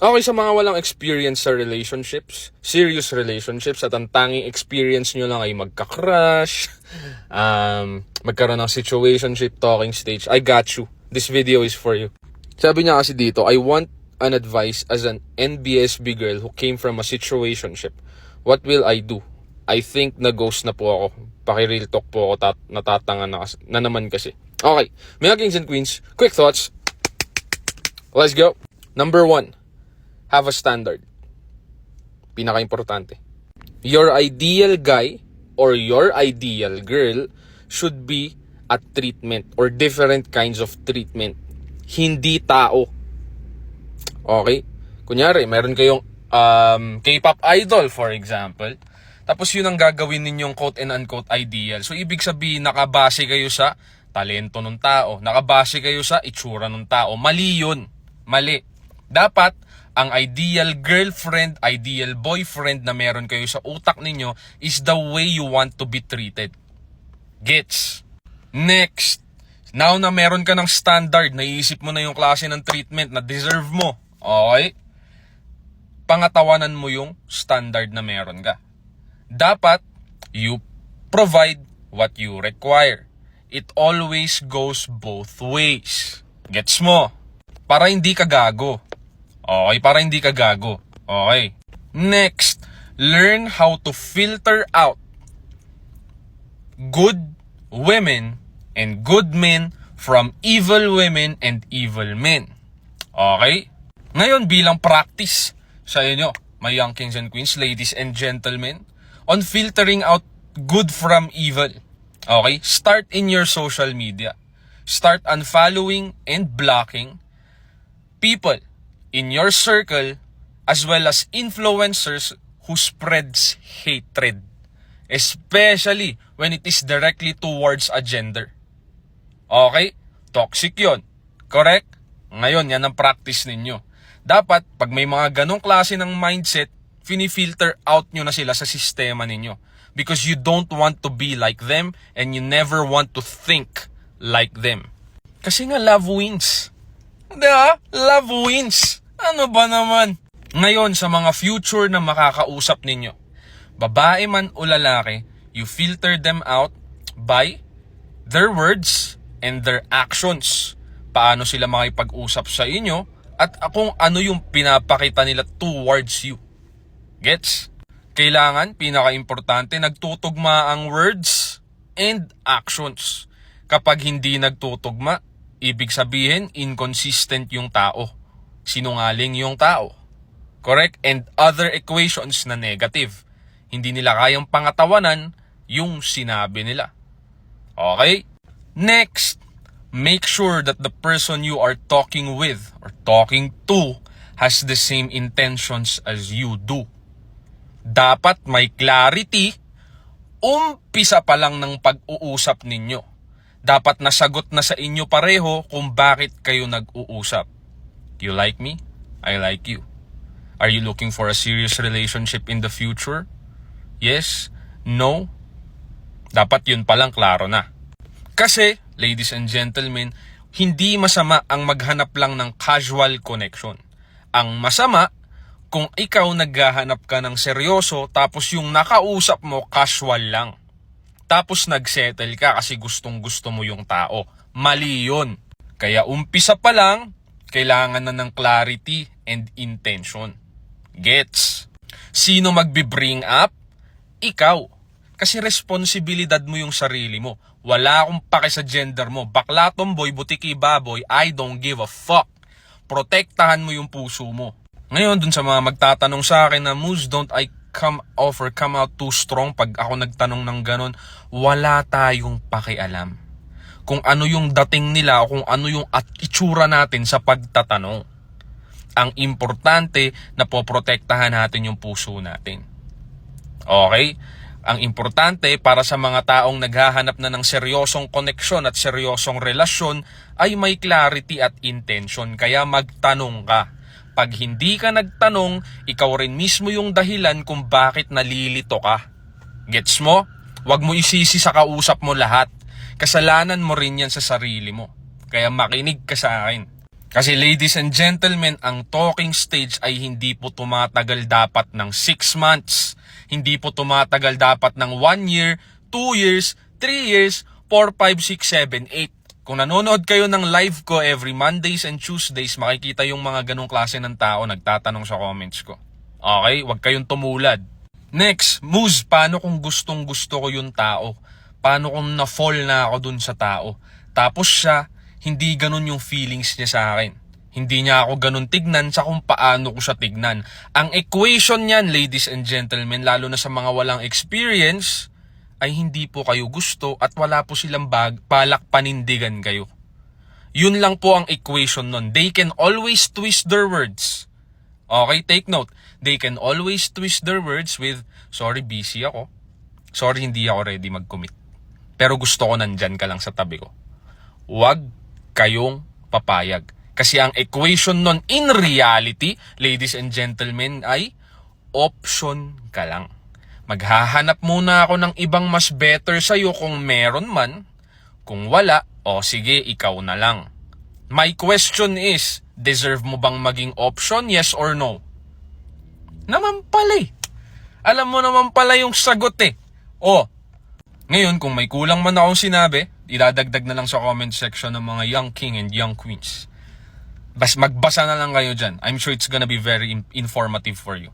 Okay, sa mga walang experience sa relationships, serious relationships, at ang tanging experience nyo lang ay magka-crush, magkaroon ng situationship talking stage, I got you. This video is for you. Sabi niya kasi dito, I want an advice as an NBSB girl who came from a situationship. What will I do? I think na-ghost na po ako. Paki-real talk po ako, natatanga na naman kasi. Okay, mga kings and queens, quick thoughts. Let's go. Number 1. Have a standard. Pinaka-importante. Your ideal guy or your ideal girl should be a treatment or different kinds of treatment. Hindi tao. Okay? Kunyari, meron kayong K-pop idol, for example. Tapos yun ang gagawin ninyong quote and unquote ideal. So, ibig sabihin, nakabase kayo sa talento ng tao. Nakabase kayo sa itsura ng tao. Mali yun. Mali. Dapat, ang ideal girlfriend, ideal boyfriend na meron kayo sa utak ninyo is the way you want to be treated. Gets? Next, now na meron ka ng standard, naiisip mo na yung klase ng treatment na deserve mo. Okay? Pangatawanan mo yung standard na meron ka. Dapat, you provide what you require. It always goes both ways. Gets mo? Para hindi ka gago. Okay, para hindi ka gago. Okay. Next, learn how to filter out good women and good men from evil women and evil men. Okay? Ngayon, bilang practice sa inyo, my young kings and queens, ladies and gentlemen, on filtering out good from evil. Okay? Start in your social media. Start unfollowing and blocking people in your circle as well as influencers who spreads hatred, especially when it is directly towards a gender. Okay? Toxic yun. Correct? Ngayon, yan ang practice ninyo. Dapat, pag may mga ganong klase ng mindset, filter out nyo na sila sa sistema ninyo. Because you don't want to be like them and you never want to think like them. Kasi nga, love wins. Diba? Love wins. Ano ba naman? Ngayon, sa mga future na makakausap ninyo, babae man o lalaki, you filter them out by their words and their actions. Paano sila makipag-usap sa inyo at kung ano yung pinapakita nila towards you. Gets? Kailangan, pinaka-importante, nagtutugma ang words and actions. Kapag hindi nagtutugma, ibig sabihin, inconsistent yung tao. Sinungaling yung tao. Correct? And other equations na negative. Hindi nila kayang pangatawanan yung sinabi nila. Okay? Next, make sure that the person you are talking with or talking to has the same intentions as you do. Dapat may clarity, umpisa pa lang ng pag-uusap ninyo. Dapat nasagot na sa inyo pareho kung bakit kayo nag-uusap. You like me? I like you. Are you looking for a serious relationship in the future? Yes? No? Dapat yun palang klaro na. Kasi, ladies and gentlemen, hindi masama ang maghanap lang ng casual connection. Ang masama, kung ikaw naghahanap ka ng seryoso tapos yung nakausap mo casual lang. Tapos nagsettle ka kasi gustong-gusto mo yung tao. Mali yun. Kaya umpisa pa lang, kailangan na ng clarity and intention. Gets? Sino magbi-bring up? Ikaw. Kasi responsibilidad mo yung sarili mo. Wala akong pake sa gender mo. Bakla tomboy, butiki baboy, I don't give a fuck. Protektahan mo yung puso mo. Ngayon, dun sa mga magtatanong sa akin na, Moose, don't I come out too strong pag ako nagtanong ng ganon? Wala tayong pakialam kung ano yung dating nila o kung ano yung itsura natin sa pagtatanong. Ang importante na poprotektahan natin yung puso natin. Okay? Ang importante para sa mga taong naghahanap na ng seryosong koneksyon at seryosong relasyon ay may clarity at intention. Kaya magtanong ka. Pag hindi ka nagtanong, ikaw rin mismo yung dahilan kung bakit nalilito ka. Gets mo? Huwag mo isisi sa kausap mo lahat. Kasalanan mo rin yan sa sarili mo. Kaya makinig ka sa akin. Kasi ladies and gentlemen, ang talking stage ay hindi po tumatagal dapat ng 6 months. Hindi po tumatagal dapat ng 1 year, 2 years, 3 years, 4, 5, 6, 7, 8. Kung nanonood kayo ng live ko every Mondays and Tuesdays, makikita yung mga ganong klase ng tao nagtatanong sa comments ko. Okay? Huwag kayong tumulad. Next, Muz, paano kung gustong gusto ko yung tao? Paano kung na-fall na ako dun sa tao? Tapos siya, hindi ganun yung feelings niya sa akin. Hindi niya ako ganun tignan sa kung paano ko siya tignan. Ang equation niyan, ladies and gentlemen, lalo na sa mga walang experience, ay hindi po kayo gusto at wala po silang balak panindigan kayo. Yun lang po ang equation nun. They can always twist their words. Okay, take note. They can always twist their words with, sorry, busy ako. Sorry, hindi ako ready mag-commit. Pero gusto ko nandyan ka lang sa tabi ko. Huwag kayong papayag. Kasi ang equation nun in reality, ladies and gentlemen, ay option ka lang. Maghahanap muna ako ng ibang mas better sa'yo kung meron man. Kung wala, o sige, ikaw na lang. My question is, deserve mo bang maging option, yes or no? Naman pala eh. Alam mo naman pala yung sagot eh. O, ngayon kung may kulang man akong sinabi, idadagdag na lang sa comment section ng mga young king and young queens. Bas magbasa na lang kayo dyan. I'm sure it's gonna be very informative for you.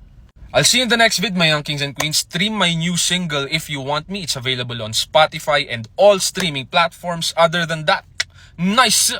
I'll see you in the next vid, my young kings and queens. Stream my new single, If You Want Me. It's available on Spotify and all streaming platforms other than that. Nice!